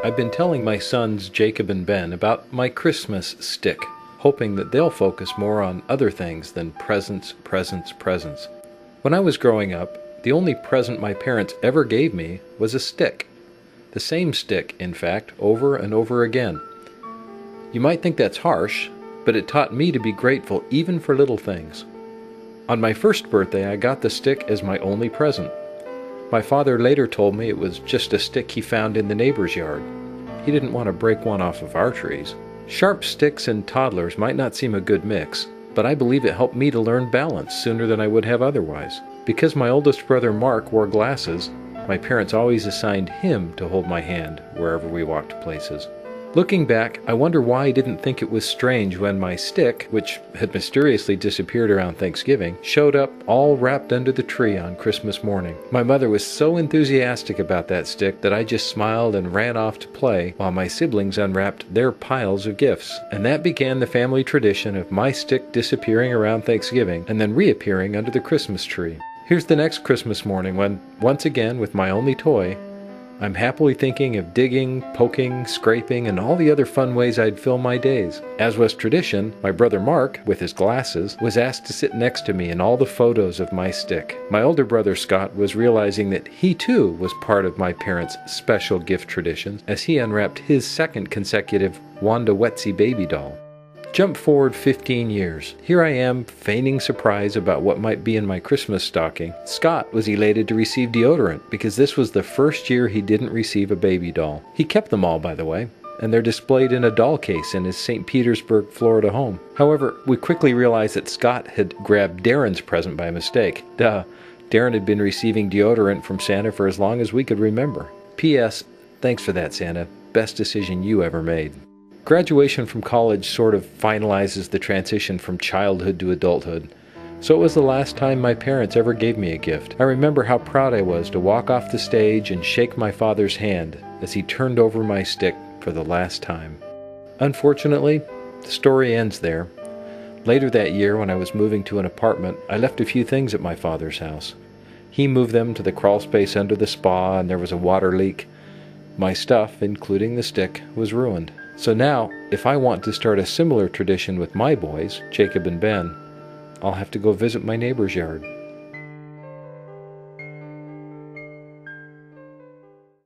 I've been telling my sons Jacob and Ben about my Christmas stick, hoping that they'll focus more on other things than presents, presents, presents. When I was growing up, the only present my parents ever gave me was a stick. The same stick, in fact, over and over again. You might think that's harsh, but it taught me to be grateful even for little things. On my first birthday, I got the stick as my only present. My father later told me it was just a stick he found in the neighbor's yard. He didn't want to break one off of our trees. Sharp sticks and toddlers might not seem a good mix, but I believe it helped me to learn balance sooner than I would have otherwise. Because my oldest brother Mark wore glasses, my parents always assigned him to hold my hand wherever we walked places. Looking back, I wonder why I didn't think it was strange when my stick, which had mysteriously disappeared around Thanksgiving, showed up all wrapped under the tree on Christmas morning. My mother was so enthusiastic about that stick that I just smiled and ran off to play while my siblings unwrapped their piles of gifts. And that began the family tradition of my stick disappearing around Thanksgiving and then reappearing under the Christmas tree. Here's the next Christmas morning when, once again with my only toy, I'm happily thinking of digging, poking, scraping, and all the other fun ways I'd fill my days. As was tradition, my brother Mark, with his glasses, was asked to sit next to me in all the photos of my stick. My older brother Scott was realizing that he too was part of my parents' special gift traditions as he unwrapped his second consecutive Wanda Wetsy baby doll. Jump forward 15 years. Here I am, feigning surprise about what might be in my Christmas stocking. Scott was elated to receive deodorant because this was the first year he didn't receive a baby doll. He kept them all, by the way, and they're displayed in a doll case in his St. Petersburg, Florida home. However, we quickly realized that Scott had grabbed Darren's present by mistake. Duh, Darren had been receiving deodorant from Santa for as long as we could remember. P.S. Thanks for that, Santa. Best decision you ever made. Graduation from college sort of finalizes the transition from childhood to adulthood, so it was the last time my parents ever gave me a gift. I remember how proud I was to walk off the stage and shake my father's hand as he turned over my stick for the last time. Unfortunately, the story ends there. Later that year, when I was moving to an apartment, I left a few things at my father's house. He moved them to the crawl space under the spa, and there was a water leak. My stuff, including the stick, was ruined. So now, if I want to start a similar tradition with my boys, Jacob and Ben, I'll have to go visit my neighbor's yard.